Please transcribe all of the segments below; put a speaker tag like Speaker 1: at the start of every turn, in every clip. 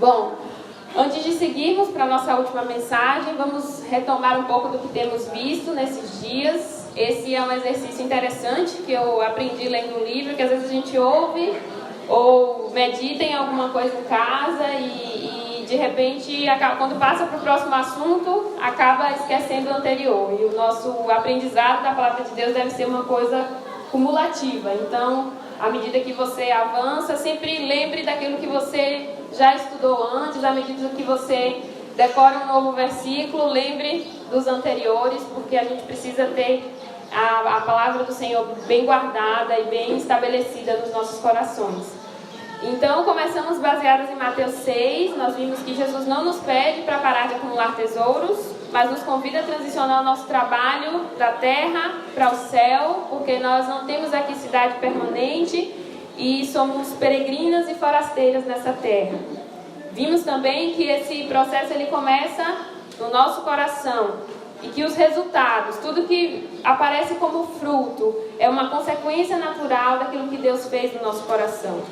Speaker 1: Bom, antes de seguirmos para a nossa última mensagem, vamos retomar um pouco do que temos visto nesses dias. Esse é um exercício interessante que eu aprendi lendo um livro, que às vezes a gente ouve ou medita em alguma coisa em casa e de repente, quando passa para o próximo assunto, acaba esquecendo o anterior. E o nosso aprendizado da palavra de Deus deve ser uma coisa cumulativa. Então, à medida que você avança, sempre lembre daquilo que você já estudou antes. À medida que você decora um novo versículo, lembre dos anteriores, porque a gente precisa ter a palavra do Senhor bem guardada e bem estabelecida nos nossos corações. Então, começamos baseadas em Mateus 6. Nós vimos que Jesus não nos pede para parar de acumular tesouros, mas nos convida a transicionar o nosso trabalho da terra para o céu, porque nós não temos aqui cidade permanente e somos peregrinas e forasteiras nessa terra. Vimos também que esse processo ele começa no nosso coração e que os resultados, tudo que aparece como fruto, é uma consequência natural daquilo que Deus fez no nosso coração.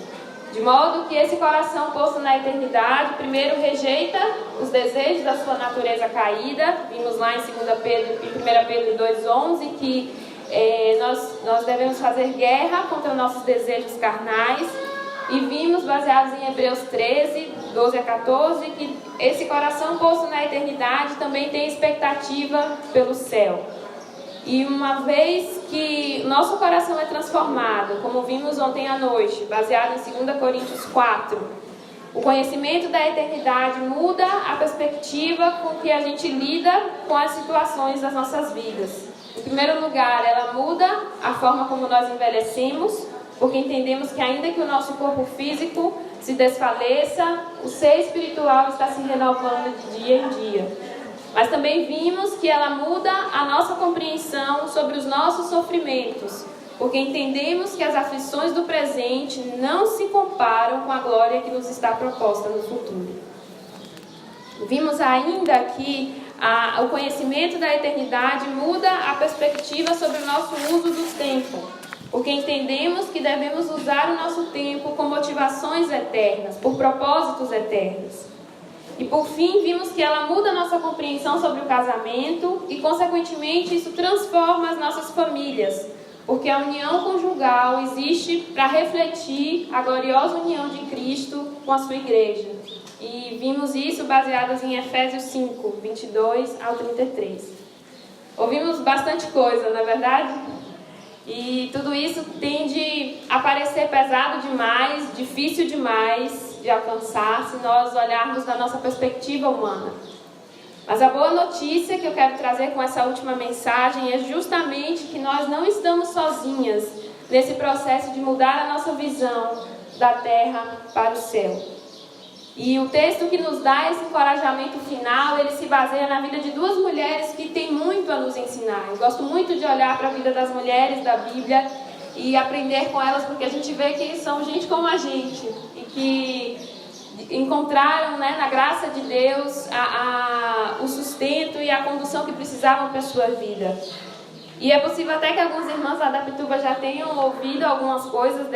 Speaker 1: De modo que esse coração posto na eternidade, primeiro rejeita os desejos da sua natureza caída. Vimos lá em 1 Pedro 2,11 que nós devemos fazer guerra contra nossos desejos carnais. E vimos, baseados em Hebreus 13, 12 a 14, que esse coração posto na eternidade também tem expectativa pelo céu. E uma vez que nosso coração é transformado, como vimos ontem à noite, baseado em 2 Coríntios 4, o conhecimento da eternidade muda a perspectiva com que a gente lida com as situações das nossas vidas. Em primeiro lugar, ela muda a forma como nós envelhecemos, porque entendemos que ainda que o nosso corpo físico se desfaleça, o ser espiritual está se renovando de dia em dia. Mas também vimos que ela muda a nossa compreensão sobre os nossos sofrimentos, porque entendemos que as aflições do presente não se comparam com a glória que nos está proposta no futuro. Vimos ainda que o conhecimento da eternidade muda a perspectiva sobre o nosso uso do tempo, porque entendemos que devemos usar o nosso tempo com motivações eternas, por propósitos eternos. E por fim, vimos que ela muda a nossa compreensão sobre o casamento e, consequentemente, isso transforma as nossas famílias, porque a união conjugal existe para refletir a gloriosa união de Cristo com a sua igreja. E vimos isso baseadas em Efésios 5, 22 ao 33. Ouvimos bastante coisa, não é verdade? E tudo isso tende a parecer pesado demais, difícil demais de alcançar se nós olharmos da nossa perspectiva humana. Mas a boa notícia que eu quero trazer com essa última mensagem é justamente que nós não estamos sozinhas nesse processo de mudar a nossa visão da terra para o céu. E o texto que nos dá esse encorajamento final, ele se baseia na vida de duas mulheres que têm muito a nos ensinar. Eu gosto muito de olhar para a vida das mulheres da Bíblia e aprender com elas, porque a gente vê que são gente como a gente e que encontraram, na graça de Deus o sustento e a condução que precisavam para a sua vida. E é possível até que alguns irmãos lá da Pituba já tenham ouvido algumas coisas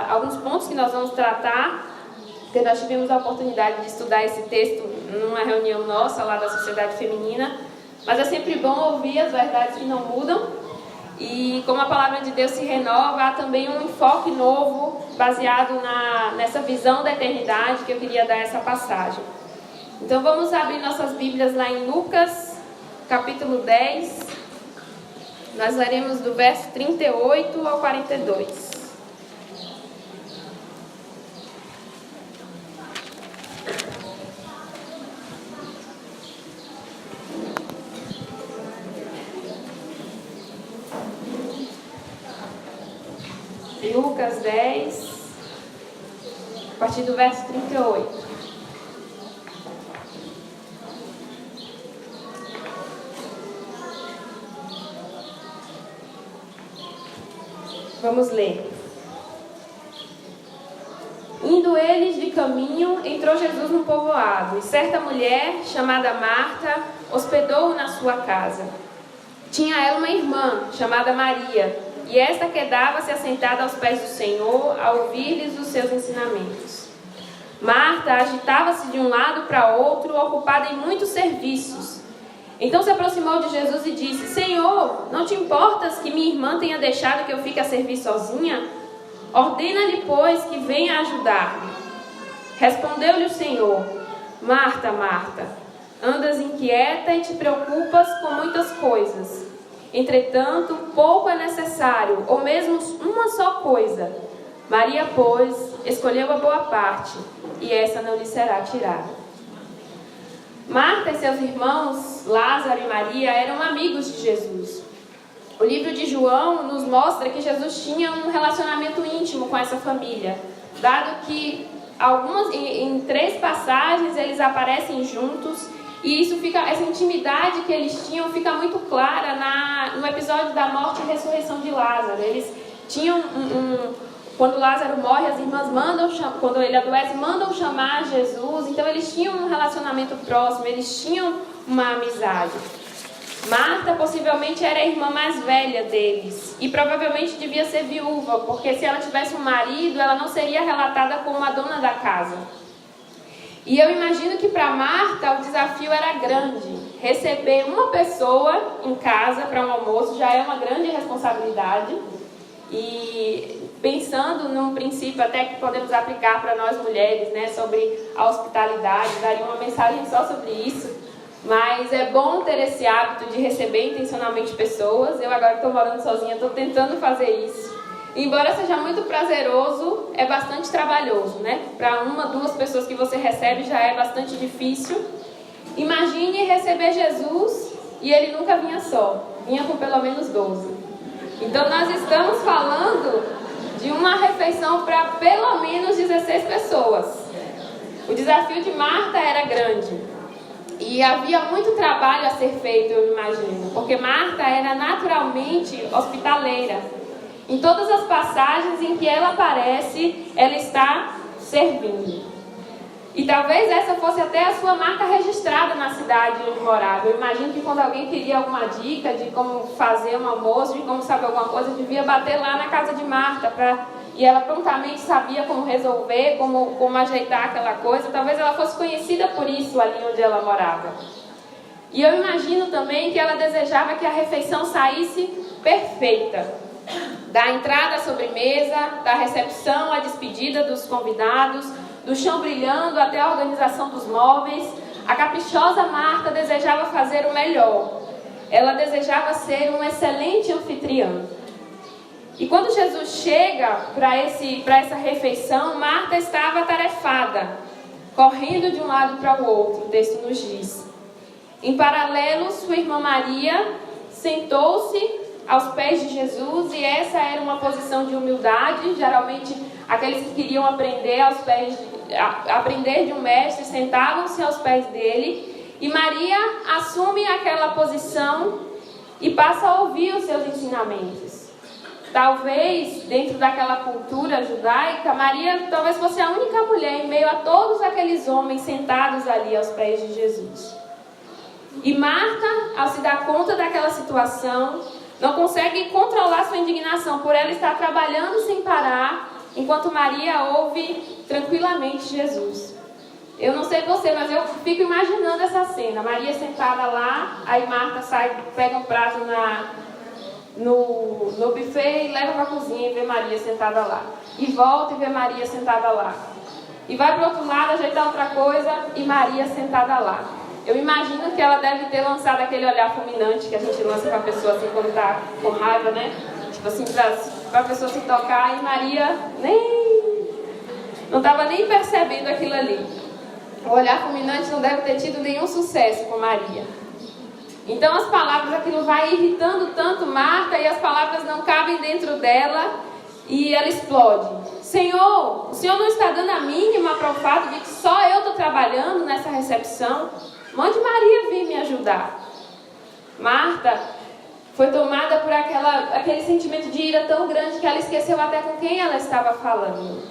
Speaker 1: alguns pontos que nós vamos tratar, porque nós tivemos a oportunidade de estudar esse texto numa reunião nossa lá da Sociedade Feminina. Mas é sempre bom ouvir as verdades que não mudam. E como a palavra de Deus se renova, há também um enfoque novo baseado nessa visão da eternidade que eu queria dar essa passagem. Então vamos abrir nossas Bíblias lá em Lucas, capítulo 10. Nós leremos do verso 38 ao 42. Lucas 10, a partir do verso 38. Vamos ler. Indo eles de caminho, entrou Jesus no povoado, e certa mulher, chamada Marta, hospedou-o na sua casa. Tinha ela uma irmã, chamada Maria, e esta quedava-se assentada aos pés do Senhor, a ouvir-lhes os seus ensinamentos. Marta agitava-se de um lado para outro, ocupada em muitos serviços. Então se aproximou de Jesus e disse: Senhor, não te importas que minha irmã tenha deixado que eu fique a servir sozinha? Ordena-lhe, pois, que venha ajudar-me. Respondeu-lhe o Senhor: Marta, Marta, andas inquieta e te preocupas com muitas coisas. Entretanto, pouco é necessário, ou mesmo uma só coisa. Maria, pois, escolheu a boa parte, e essa não lhe será tirada. Marta e seus irmãos, Lázaro e Maria, eram amigos de Jesus. O livro de João nos mostra que Jesus tinha um relacionamento íntimo com essa família, dado que em 3 passagens eles aparecem juntos, e essa intimidade que eles tinham fica muito clara no episódio da morte e ressurreição de Lázaro. Eles tinham quando Lázaro morre, as irmãs quando ele adoece, mandam chamar Jesus. Então eles tinham um relacionamento próximo, eles tinham uma amizade. Marta possivelmente era a irmã mais velha deles e provavelmente devia ser viúva, porque se ela tivesse um marido, ela não seria relatada como a dona da casa. E eu imagino que para Marta o desafio era grande. Receber uma pessoa em casa para um almoço já é uma grande responsabilidade. E pensando num princípio até que podemos aplicar para nós mulheres, né, sobre a hospitalidade, daria uma mensagem só sobre isso. Mas é bom ter esse hábito de receber intencionalmente pessoas. Eu agora estou morando sozinha, estou tentando fazer isso. Embora seja muito prazeroso, é bastante trabalhoso, né? Para 1, 2 pessoas que você recebe já é bastante difícil. Imagine receber Jesus e ele nunca vinha só, vinha com pelo menos 12. Então nós estamos falando de uma refeição para pelo menos 16 pessoas. O desafio de Marta era grande. E havia muito trabalho a ser feito, eu imagino, porque Marta era naturalmente hospitaleira. Em todas as passagens em que ela aparece, ela está servindo. E talvez essa fosse até a sua marca registrada na cidade onde morava. Eu imagino que quando alguém queria alguma dica de como fazer um almoço, de como saber alguma coisa, devia bater lá na casa de Marta. E ela prontamente sabia como resolver, como ajeitar aquela coisa. Talvez ela fosse conhecida por isso ali onde ela morava. E eu imagino também que ela desejava que a refeição saísse perfeita. Da entrada à sobremesa, da recepção à despedida dos convidados, do chão brilhando até a organização dos móveis, a caprichosa Marta desejava fazer o melhor. Ela desejava ser um excelente anfitriã. E quando Jesus chega para essa refeição, Marta estava atarefada, correndo de um lado para o outro, o texto nos diz. Em paralelo, sua irmã Maria sentou-se aos pés de Jesus, e essa era uma posição de humildade. Geralmente aqueles que queriam aprender de um mestre sentavam-se aos pés dele, e Maria assume aquela posição e passa a ouvir os seus ensinamentos. Talvez dentro daquela cultura judaica, Maria talvez fosse a única mulher em meio a todos aqueles homens sentados ali aos pés de Jesus. E Marta, ao se dar conta daquela situação, não consegue controlar sua indignação por ela estar trabalhando sem parar, enquanto Maria ouve tranquilamente Jesus. Eu não sei você, mas eu fico imaginando essa cena. Maria sentada lá, aí Marta sai, pega um prato no buffet e leva para a cozinha e vê Maria sentada lá. E volta e vê Maria sentada lá. E vai para o outro lado ajeitar outra coisa e Maria sentada lá. Eu imagino que ela deve ter lançado aquele olhar fulminante que a gente lança para a pessoa assim quando está com raiva, né? Tipo assim, para a pessoa se tocar, e Maria não estava nem percebendo aquilo ali. O olhar fulminante não deve ter tido nenhum sucesso com Maria. Então as palavras, aquilo vai irritando tanto Marta, e as palavras não cabem dentro dela, e ela explode. Senhor, o Senhor não está dando a mínima para o fato de que só eu estou trabalhando nessa recepção? Mande Maria vir me ajudar. Marta foi tomada por aquele sentimento de ira tão grande que ela esqueceu até com quem ela estava falando.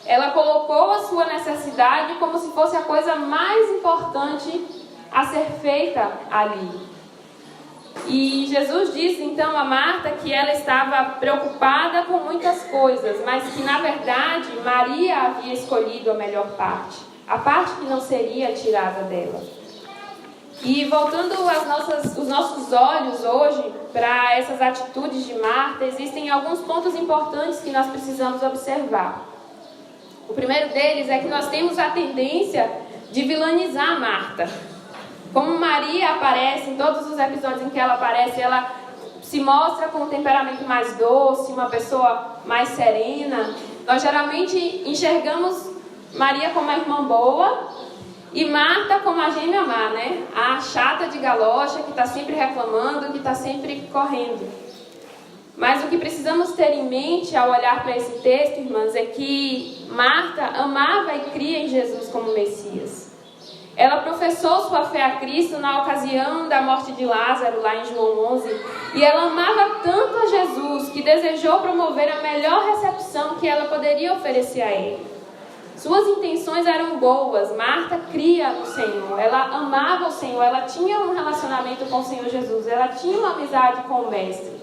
Speaker 1: Ela colocou a sua necessidade como se fosse a coisa mais importante a ser feita ali. E Jesus disse então a Marta que ela estava preocupada com muitas coisas, mas que na verdade Maria havia escolhido a melhor parte, a parte que não seria tirada dela. E voltando os nossos olhos hoje para essas atitudes de Marta, existem alguns pontos importantes que nós precisamos observar. O primeiro deles é que nós temos a tendência de vilanizar Marta. Como Maria aparece, em todos os episódios em que ela aparece, ela se mostra com um temperamento mais doce, uma pessoa mais serena. Nós geralmente enxergamos Maria como a irmã boa e Marta como a gêmea má, né? A chata de galocha que está sempre reclamando, que está sempre correndo. Mas o que precisamos ter em mente ao olhar para esse texto, irmãs, é que Marta amava e cria em Jesus como Messias. Ela professou sua fé a Cristo na ocasião da morte de Lázaro, lá em João 11. E ela amava tanto a Jesus que desejou promover a melhor recepção que ela poderia oferecer a Ele. Suas intenções eram boas. Marta cria no Senhor. Ela amava o Senhor. Ela tinha um relacionamento com o Senhor Jesus. Ela tinha uma amizade com o Mestre.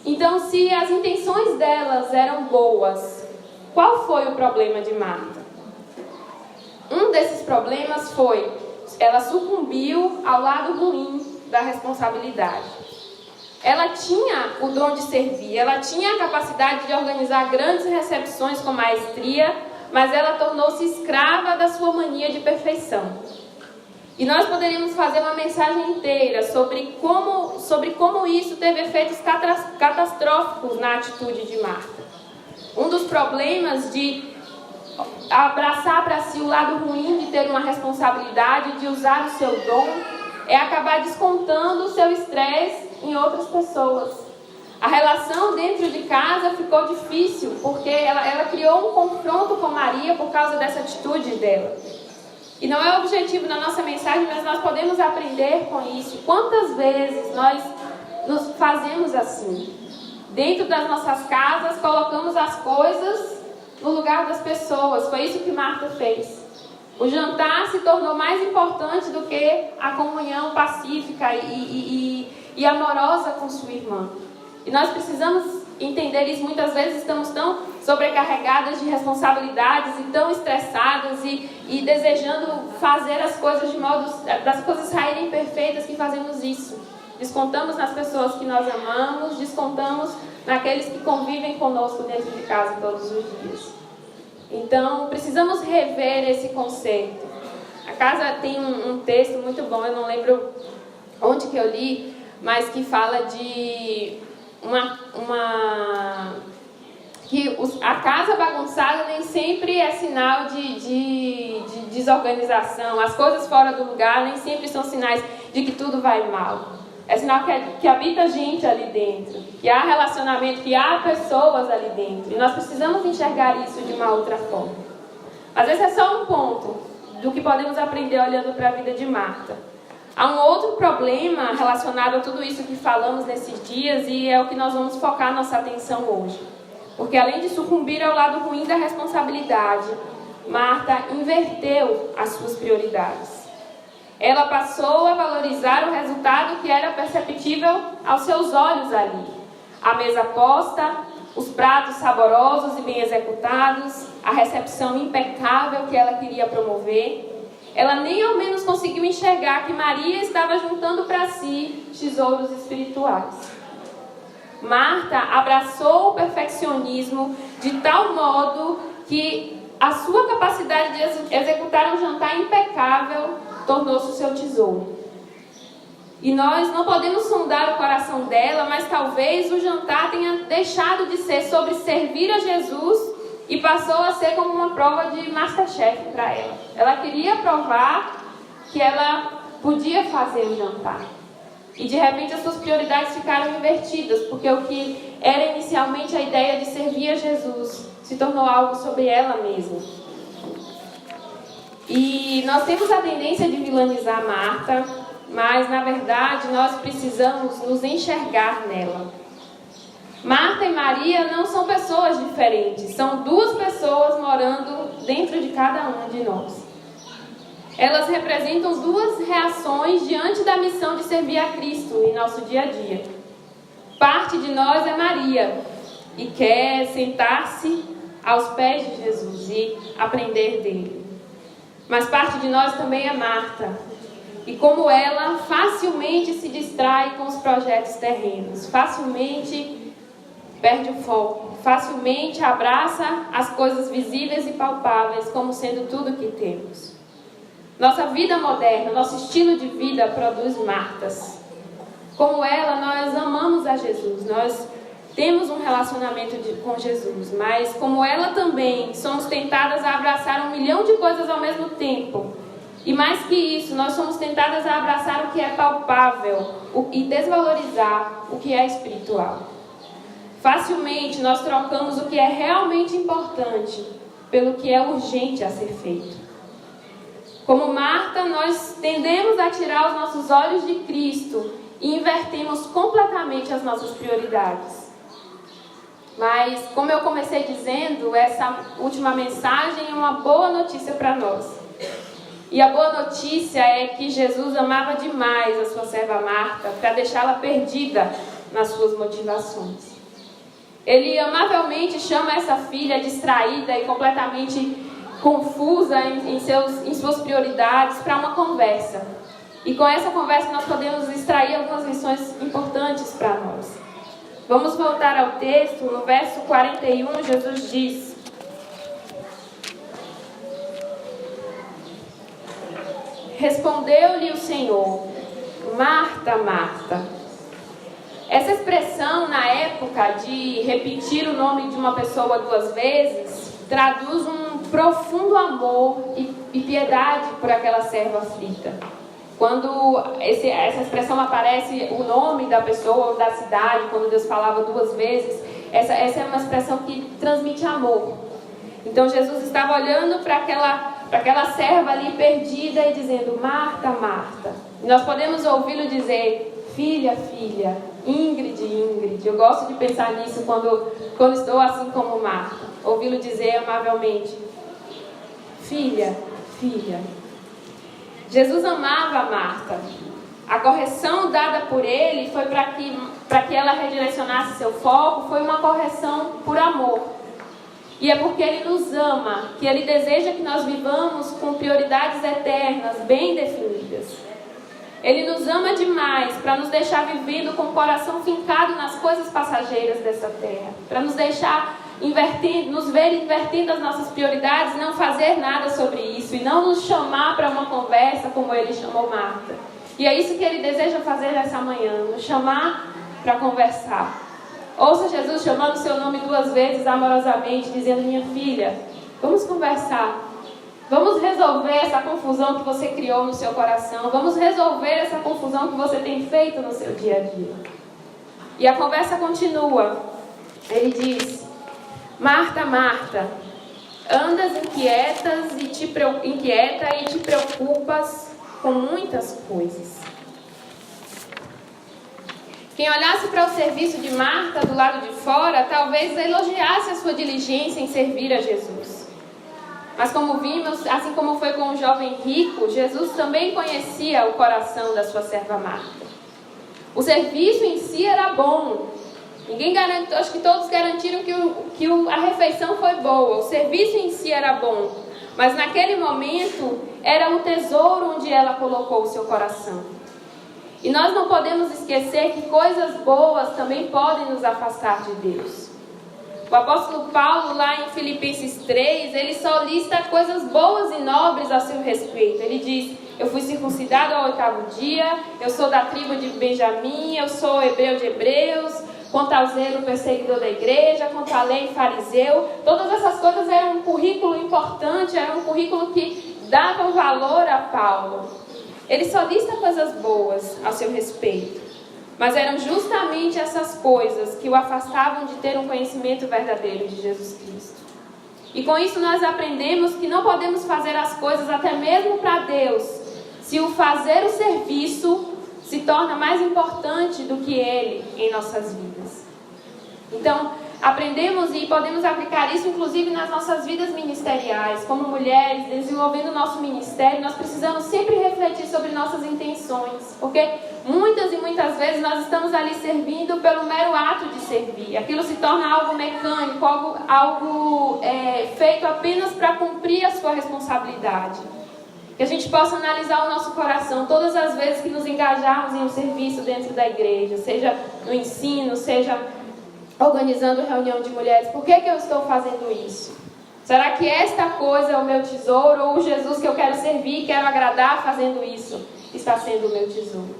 Speaker 1: Então, se as intenções delas eram boas, qual foi o problema de Marta? Um desses problemas foi, ela sucumbiu ao lado ruim da responsabilidade. Ela tinha o dom de servir, ela tinha a capacidade de organizar grandes recepções com maestria, mas ela tornou-se escrava da sua mania de perfeição. E nós poderíamos fazer uma mensagem inteira sobre como isso teve efeitos catastróficos na atitude de Marta. Um dos problemas de abraçar para si o lado ruim de ter uma responsabilidade, de usar o seu dom, é acabar descontando o seu estresse em outras pessoas. A relação dentro de casa ficou difícil, porque ela criou um confronto com Maria por causa dessa atitude dela. E não é o objetivo da nossa mensagem, mas nós podemos aprender com isso. Quantas vezes nós nos fazemos assim? Dentro das nossas casas, colocamos as coisas no lugar das pessoas. Foi isso que Marta fez. O jantar se tornou mais importante do que a comunhão pacífica e amorosa com sua irmã. E nós precisamos entender isso. Muitas vezes estamos tão sobrecarregadas de responsabilidades e tão estressadas e desejando fazer as coisas de modo das coisas saírem perfeitas que fazemos isso. Descontamos nas pessoas que nós amamos, descontamos naqueles que convivem conosco dentro de casa todos os dias. Então, precisamos rever esse conceito. A casa tem um texto muito bom, eu não lembro onde que eu li, mas que fala de que a casa bagunçada nem sempre é sinal de desorganização. As coisas fora do lugar nem sempre são sinais de que tudo vai mal. É sinal que habita gente ali dentro, que há relacionamento, que há pessoas ali dentro. E nós precisamos enxergar isso de uma outra forma. Às vezes é só um ponto do que podemos aprender olhando para a vida de Marta. Há um outro problema relacionado a tudo isso que falamos nesses dias e é o que nós vamos focar nossa atenção hoje. Porque além de sucumbir ao lado ruim da responsabilidade, Marta inverteu as suas prioridades. Ela passou a valorizar o resultado que era perceptível aos seus olhos ali. A mesa posta, os pratos saborosos e bem executados, a recepção impecável que ela queria promover. Ela nem ao menos conseguiu enxergar que Maria estava juntando para si tesouros espirituais. Marta abraçou o perfeccionismo de tal modo que a sua capacidade de executar um jantar impecável tornou-se o seu tesouro. E nós não podemos sondar o coração dela, mas talvez o jantar tenha deixado de ser sobre servir a Jesus e passou a ser como uma prova de Masterchef para ela. Ela queria provar que ela podia fazer o jantar. E de repente as suas prioridades ficaram invertidas, porque o que era inicialmente a ideia de servir a Jesus se tornou algo sobre ela mesma. E nós temos a tendência de vilanizar Marta, mas na verdade nós precisamos nos enxergar nela. Marta e Maria não são pessoas diferentes, são duas pessoas morando dentro de cada um de nós. elas representam duas reações diante da missão de servir a Cristo em nosso dia a dia. Parte de nós é Maria e quer sentar-se aos pés de Jesus e aprender dele. Mas parte de nós também é Marta. E como ela, facilmente se distrai com os projetos terrenos, facilmente perde o foco, facilmente abraça as coisas visíveis e palpáveis como sendo tudo que temos. Nossa vida moderna, nosso estilo de vida produz Martas. Como ela, nós amamos a Jesus, nós temos um relacionamento com Jesus, mas como ela também, somos tentadas a abraçar 1 milhão de coisas ao mesmo tempo. E mais que isso, nós somos tentadas a abraçar o que é palpável e desvalorizar o que é espiritual. Facilmente nós trocamos o que é realmente importante pelo que é urgente a ser feito. Como Marta, nós tendemos a tirar os nossos olhos de Cristo e invertemos completamente as nossas prioridades. Mas, como eu comecei dizendo, essa última mensagem é uma boa notícia para nós. E a boa notícia é que Jesus amava demais a sua serva Marta para deixá-la perdida nas suas motivações. Ele amavelmente chama essa filha distraída e completamente confusa em suas prioridades para uma conversa. E com essa conversa nós podemos extrair algumas lições importantes para nós. Vamos voltar ao texto. No verso 41, Jesus diz: respondeu-lhe o Senhor: Marta, Marta. Essa expressão, na época, de repetir o nome de uma pessoa 2 vezes, traduz um profundo amor e piedade por aquela serva aflita. Quando essa expressão aparece, o nome da pessoa ou da cidade, quando Deus falava 2 vezes, essa é uma expressão que transmite amor. Então Jesus estava olhando para aquela serva ali perdida e dizendo: Marta, Marta. E nós podemos ouvi-lo dizer: filha, filha, Ingrid, Ingrid. Eu gosto de pensar nisso quando estou assim como Marta. Ouvi-lo dizer amavelmente: filha, filha. Jesus amava Marta. A correção dada por ele foi para que ela redirecionasse seu foco, foi uma correção por amor. E é porque ele nos ama, que ele deseja que nós vivamos com prioridades eternas, bem definidas. Ele nos ama demais para nos deixar vivendo com o coração fincado nas coisas passageiras dessa terra. Para nos deixar nos ver invertendo as nossas prioridades e não fazer nada sobre isso. E não nos chamar para uma conversa como ele chamou Marta. E é isso que ele deseja fazer nessa manhã. Nos chamar para conversar. Ouça Jesus chamando o seu nome 2 vezes amorosamente, dizendo: minha filha, vamos conversar. Vamos resolver essa confusão que você criou no seu coração. Vamos resolver essa confusão que você tem feito no seu dia a dia. E a conversa continua. Ele diz: Marta, Marta, andas inquieta e te preocupas com muitas coisas. Quem olhasse para o serviço de Marta do lado de fora, talvez elogiasse a sua diligência em servir a Jesus. Mas como vimos, assim como foi com o jovem rico, Jesus também conhecia o coração da sua serva Marta. O serviço em si era bom. Ninguém garantiu, acho que todos garantiram que a refeição foi boa. O serviço em si era bom. Mas naquele momento era o tesouro onde ela colocou o seu coração. E nós não podemos esquecer que coisas boas também podem nos afastar de Deus. O apóstolo Paulo, lá em Filipenses 3, ele só lista coisas boas e nobres a seu respeito. Ele diz: eu fui circuncidado ao 8º dia, eu sou da tribo de Benjamim, eu sou hebreu de hebreus, quanto ao zelo perseguidor da igreja, quanto à lei fariseu. Todas essas coisas eram um currículo importante, era um currículo que dava valor a Paulo. Ele só lista coisas boas a seu respeito. Mas eram justamente essas coisas que o afastavam de ter um conhecimento verdadeiro de Jesus Cristo. E com isso nós aprendemos que não podemos fazer as coisas até mesmo para Deus, se o fazer o serviço se torna mais importante do que Ele em nossas vidas. Então, aprendemos e podemos aplicar isso, inclusive, nas nossas vidas ministeriais. Como mulheres, desenvolvendo o nosso ministério, nós precisamos sempre refletir sobre nossas intenções. Porque muitas e muitas vezes nós estamos ali servindo pelo mero ato de servir. Aquilo se torna algo mecânico, algo feito apenas para cumprir a sua responsabilidade. Que a gente possa analisar o nosso coração todas as vezes que nos engajarmos em um serviço dentro da igreja, seja no ensino, seja organizando reunião de mulheres. Por que eu estou fazendo isso? Será que esta coisa é o meu tesouro, ou o Jesus que eu quero servir, quero agradar fazendo isso, está sendo o meu tesouro?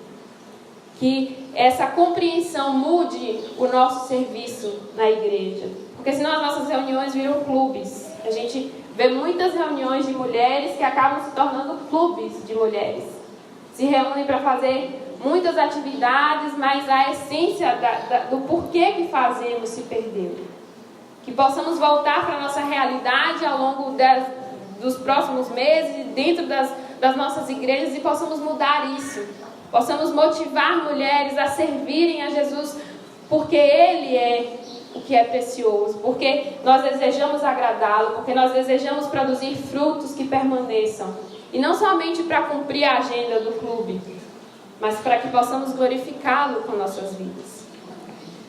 Speaker 1: Que essa compreensão mude o nosso serviço na igreja. Porque senão as nossas reuniões viram clubes. A gente vê muitas reuniões de mulheres que acabam se tornando clubes de mulheres. Se reúnem para fazer muitas atividades, mas a essência do porquê que fazemos se perdeu. Que possamos voltar para a nossa realidade ao longo dos próximos meses, dentro das nossas igrejas, e possamos mudar isso. Possamos motivar mulheres a servirem a Jesus, porque Ele é o que é precioso, porque nós desejamos agradá-lo, porque nós desejamos produzir frutos que permaneçam. E não somente para cumprir a agenda do clube, mas para que possamos glorificá-lo com nossas vidas.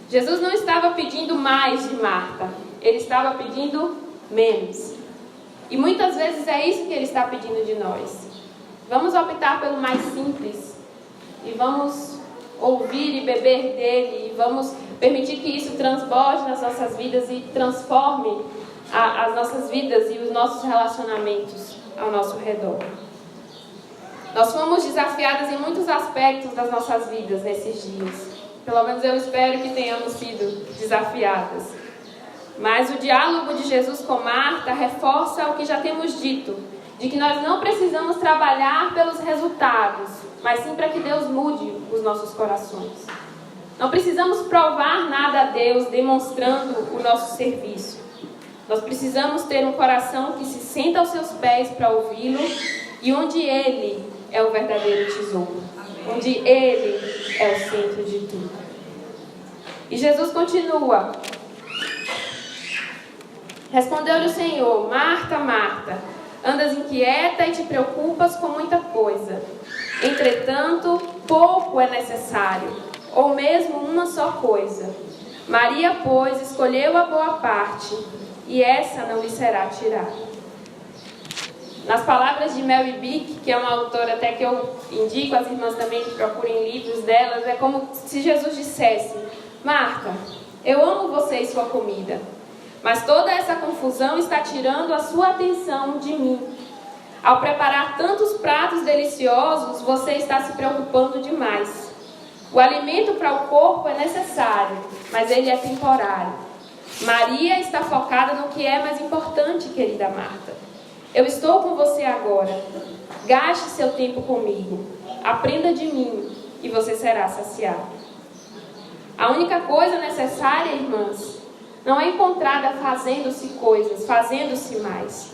Speaker 1: Jesus não estava pedindo mais de Marta, Ele estava pedindo menos. E muitas vezes é isso que Ele está pedindo de nós. Vamos optar pelo mais simples e vamos ouvir e beber dele, e vamos permitir que isso transborde nas nossas vidas e transforme as nossas vidas e os nossos relacionamentos ao nosso redor. Nós fomos desafiadas em muitos aspectos das nossas vidas nesses dias. Pelo menos eu espero que tenhamos sido desafiadas. Mas o diálogo de Jesus com Marta reforça o que já temos dito, de que nós não precisamos trabalhar pelos resultados, mas sim para que Deus mude os nossos corações. Não precisamos provar nada a Deus demonstrando o nosso serviço. Nós precisamos ter um coração que se senta aos seus pés para ouvi-lo e onde Ele é o verdadeiro tesouro, onde Ele é o centro de tudo. E Jesus continua. Respondeu-lhe o Senhor: Marta, Marta, andas inquieta e te preocupas com muita coisa. Entretanto, pouco é necessário, ou mesmo uma só coisa. Maria, pois, escolheu a boa parte, e essa não lhe será tirada. Nas palavras de Mary Bick, que é uma autora até que eu indico às irmãs também que procurem livros delas, é como se Jesus dissesse: Marta, eu amo você e sua comida, mas toda essa confusão está tirando a sua atenção de mim. Ao preparar tantos pratos deliciosos, você está se preocupando demais. O alimento para o corpo é necessário, mas ele é temporário. Maria está focada no que é mais importante, querida Marta. Eu estou com você agora. Gaste seu tempo comigo. Aprenda de mim e você será saciado. A única coisa necessária, irmãs, não é encontrada fazendo-se coisas, fazendo-se mais.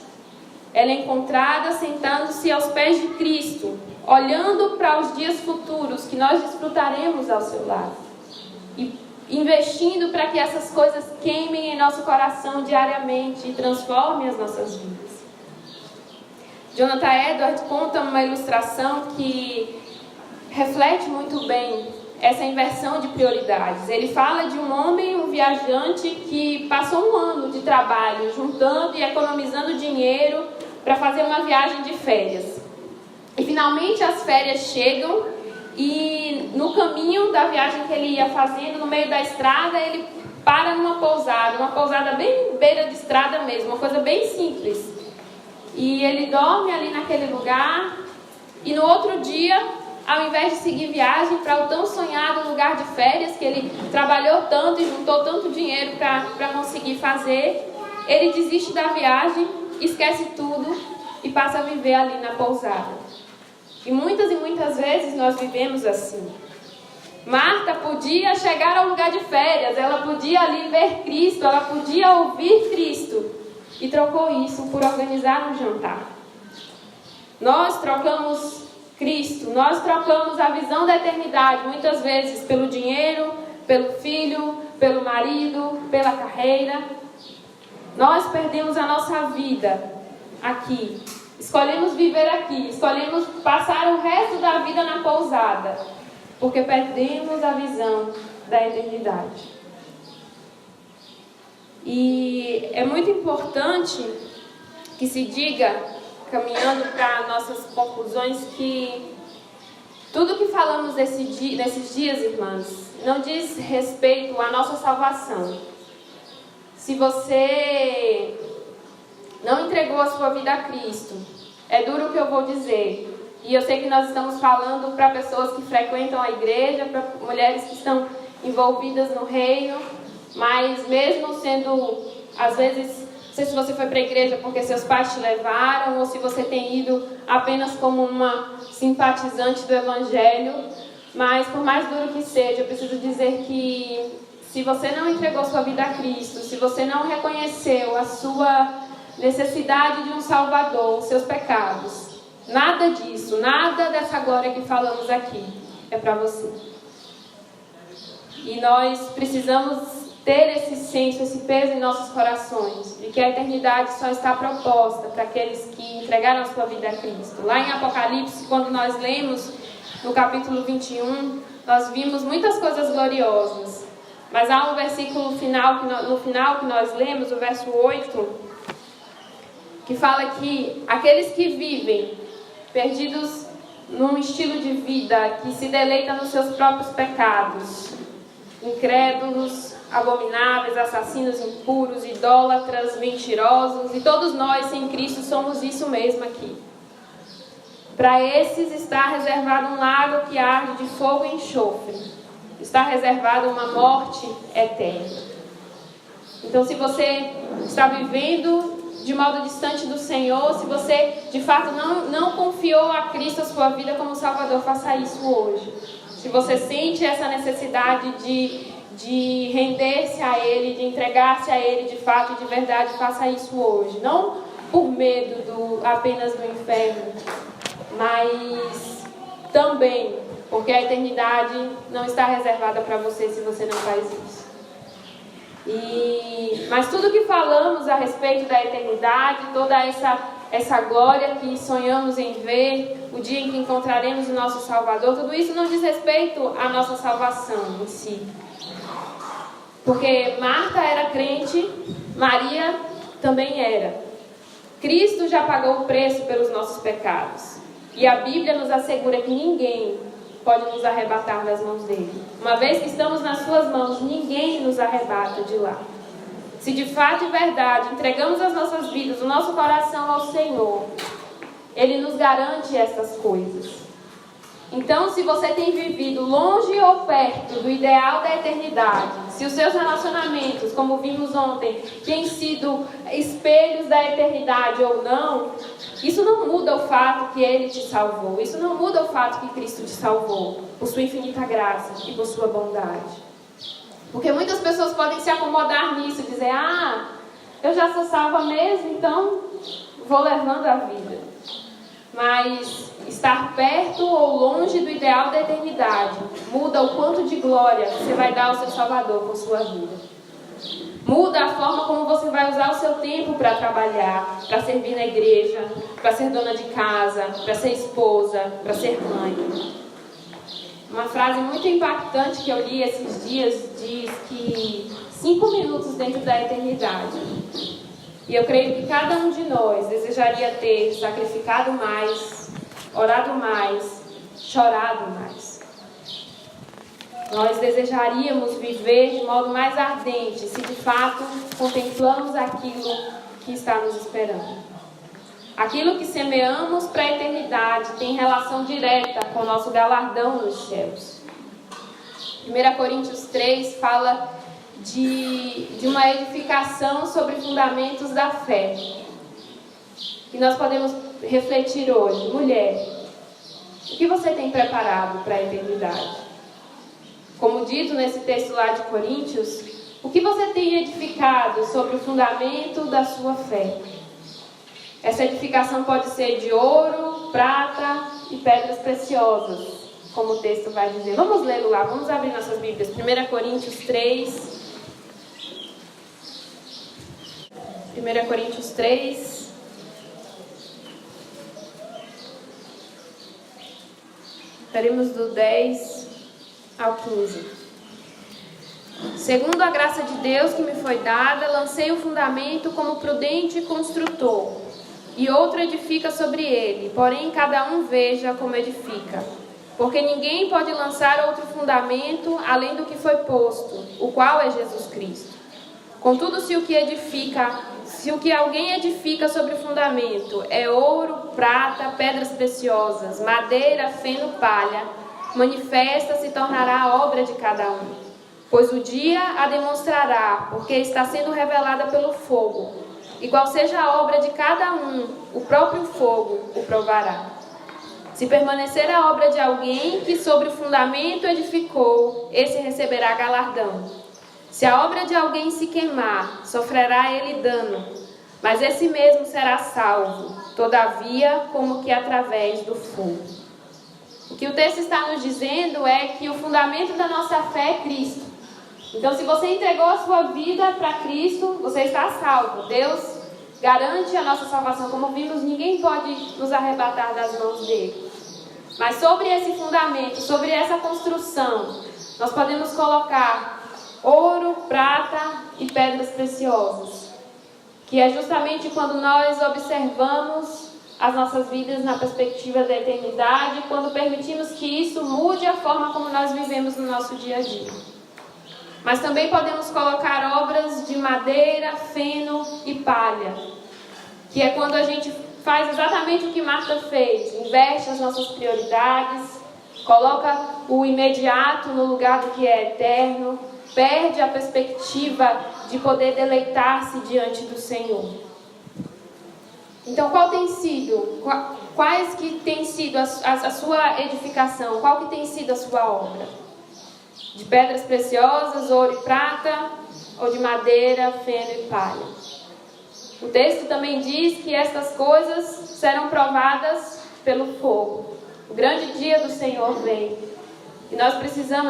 Speaker 1: Ela é encontrada sentando-se aos pés de Cristo, olhando para os dias futuros que nós desfrutaremos ao seu lado. E investindo para que essas coisas queimem em nosso coração diariamente e transformem as nossas vidas. Jonathan Edwards conta uma ilustração que reflete muito bem essa inversão de prioridades. Ele fala de um homem, um viajante, que passou um ano de trabalho juntando e economizando dinheiro para fazer uma viagem de férias. E finalmente as férias chegam e no caminho da viagem que ele ia fazendo, no meio da estrada, ele para numa pousada bem beira de estrada mesmo, uma coisa bem simples. E ele dorme ali naquele lugar e no outro dia, ao invés de seguir viagem para o tão sonhado lugar de férias, que ele trabalhou tanto e juntou tanto dinheiro para conseguir fazer, ele desiste da viagem, esquece tudo e passa a viver ali na pousada. E muitas vezes nós vivemos assim. Marta podia chegar ao lugar de férias, ela podia ali ver Cristo, ela podia ouvir Cristo, e trocou isso por organizar um jantar. Nós trocamos Cristo, nós trocamos a visão da eternidade, muitas vezes pelo dinheiro, pelo filho, pelo marido, pela carreira. Nós perdemos a nossa vida aqui. Escolhemos viver aqui. Escolhemos passar o resto da vida na pousada. Porque perdemos a visão da eternidade. E é muito importante que se diga, caminhando para nossas conclusões, que tudo que falamos nesses dias, irmãs, não diz respeito à nossa salvação. Se você não entregou a sua vida a Cristo, é duro o que eu vou dizer. E eu sei que nós estamos falando para pessoas que frequentam a igreja, para mulheres que estão envolvidas no reino, mas mesmo sendo, às vezes, não sei se você foi para a igreja porque seus pais te levaram, ou se você tem ido apenas como uma simpatizante do Evangelho, mas por mais duro que seja, eu preciso dizer que se você não entregou sua vida a Cristo, se você não reconheceu a sua necessidade de um Salvador, os seus pecados, nada disso, nada dessa glória que falamos aqui é para você. E nós precisamos ter esse senso, esse peso em nossos corações, de que a eternidade só está proposta para aqueles que entregaram a sua vida a Cristo. Lá em Apocalipse, quando nós lemos no capítulo 21, nós vimos muitas coisas gloriosas. Mas há um versículo final, no final que nós lemos, o verso 8, que fala que aqueles que vivem perdidos num estilo de vida que se deleita nos seus próprios pecados, incrédulos, abomináveis, assassinos, impuros, idólatras, mentirosos, e todos nós sem Cristo somos isso mesmo aqui. Para esses está reservado um lago que arde de fogo e enxofre. Está reservada uma morte eterna. Então, se você está vivendo de modo distante do Senhor, se você de fato não confiou a Cristo a sua vida como Salvador, faça isso hoje. Se você sente essa necessidade de render-se a Ele, de entregar-se a Ele de fato e de verdade, faça isso hoje. Não por medo apenas do inferno, mas também porque a eternidade não está reservada para você se você não faz isso. Mas tudo que falamos a respeito da eternidade, toda essa glória que sonhamos em ver, o dia em que encontraremos o nosso Salvador, tudo isso não diz respeito à nossa salvação em si. Porque Marta era crente, Maria também era. Cristo já pagou o preço pelos nossos pecados. E a Bíblia nos assegura que ninguém pode nos arrebatar das mãos dele. Uma vez que estamos nas suas mãos, ninguém nos arrebata de lá. Se de fato e verdade entregamos as nossas vidas, o nosso coração ao Senhor, Ele nos garante essas coisas. Então, se você tem vivido longe ou perto do ideal da eternidade, se os seus relacionamentos, como vimos ontem, têm sido espelhos da eternidade ou não, isso não muda o fato que Ele te salvou. Isso não muda o fato que Cristo te salvou, por sua infinita graça e por sua bondade. Porque muitas pessoas podem se acomodar nisso e dizer: eu já sou salva mesmo, então vou levando a vida. Mas estar perto ou longe do ideal da eternidade muda o quanto de glória você vai dar ao seu Salvador com sua vida. Muda a forma como você vai usar o seu tempo para trabalhar, para servir na igreja, para ser dona de casa, para ser esposa, para ser mãe. Uma frase muito impactante que eu li esses dias diz que 5 minutos dentro da eternidade. E eu creio que cada um de nós desejaria ter sacrificado mais, orado mais, chorado mais. Nós desejaríamos viver de modo mais ardente, se de fato contemplamos aquilo que está nos esperando. Aquilo que semeamos para a eternidade tem relação direta com o nosso galardão nos céus. 1 Coríntios 3 fala de uma edificação sobre fundamentos da fé. E nós podemos refletir hoje: mulher, o que você tem preparado para a eternidade? Como dito nesse texto lá de Coríntios, o que você tem edificado sobre o fundamento da sua fé? Essa edificação pode ser de ouro, prata e pedras preciosas, como o texto vai dizer. Vamos lê-lo lá, vamos abrir nossas Bíblias. 1 Coríntios 3, 1 Coríntios 3. Faremos do 10 ao 15. Segundo a graça de Deus que me foi dada, lancei o fundamento como prudente construtor, e outro edifica sobre ele, porém cada um veja como edifica. Porque ninguém pode lançar outro fundamento além do que foi posto, o qual é Jesus Cristo. Contudo, se o que alguém edifica sobre o fundamento é ouro, prata, pedras preciosas, madeira, feno, palha, manifesta se tornará a obra de cada um. Pois o dia a demonstrará, porque está sendo revelada pelo fogo. E qual seja a obra de cada um, o próprio fogo o provará. Se permanecer a obra de alguém que sobre o fundamento edificou, esse receberá galardão. Se a obra de alguém se queimar, sofrerá ele dano, mas esse mesmo será salvo, todavia, como que através do fogo. O que o texto está nos dizendo é que o fundamento da nossa fé é Cristo. Então, se você entregou a sua vida para Cristo, você está salvo. Deus garante a nossa salvação. Como vimos, ninguém pode nos arrebatar das mãos dele. Mas sobre esse fundamento, sobre essa construção, nós podemos colocar ouro, prata e pedras preciosas. Que é justamente quando nós observamos as nossas vidas na perspectiva da eternidade, quando permitimos que isso mude a forma como nós vivemos no nosso dia a dia. Mas também podemos colocar obras de madeira, feno e palha, que é quando a gente faz exatamente o que Marta fez, inverte as nossas prioridades, coloca o imediato no lugar do que é eterno, perde a perspectiva de poder deleitar-se diante do Senhor. Então, quais que tem sido a sua edificação? Qual que tem sido a sua obra? De pedras preciosas, ouro e prata, ou de madeira, feno e palha? O texto também diz que estas coisas serão provadas pelo fogo. O grande dia do Senhor vem. E nós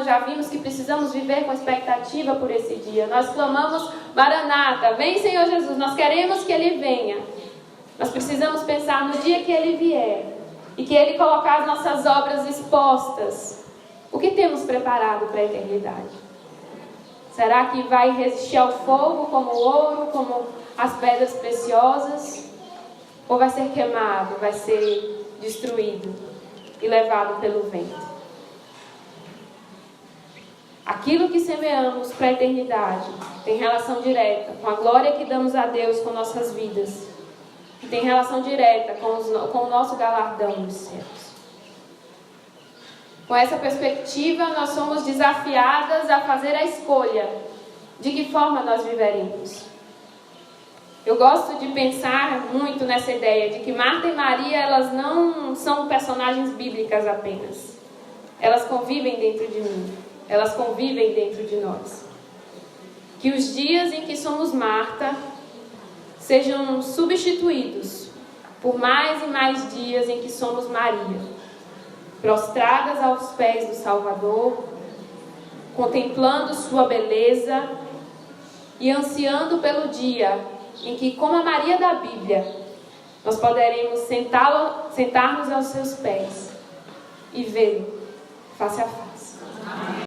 Speaker 1: já vimos que precisamos viver com expectativa por esse dia. Nós clamamos, Maranata, vem Senhor Jesus, nós queremos que Ele venha. Nós precisamos pensar no dia que Ele vier e que Ele colocar as nossas obras expostas. O que temos preparado para a eternidade? Será que vai resistir ao fogo como o ouro, como as pedras preciosas? Ou vai ser queimado, vai ser destruído e levado pelo vento? Aquilo que semeamos para a eternidade tem relação direta com a glória que damos a Deus com nossas vidas. E tem relação direta com o nosso galardão nos céus. Com essa perspectiva, nós somos desafiadas a fazer a escolha de que forma nós viveremos. Eu gosto de pensar muito nessa ideia de que Marta e Maria, elas não são personagens bíblicas apenas. Elas convivem dentro de mim. Elas convivem dentro de nós. Que os dias em que somos Marta sejam substituídos por mais e mais dias em que somos Maria, prostradas aos pés do Salvador, contemplando sua beleza e ansiando pelo dia em que, como a Maria da Bíblia, nós poderemos sentar-nos aos seus pés e vê-lo face a face.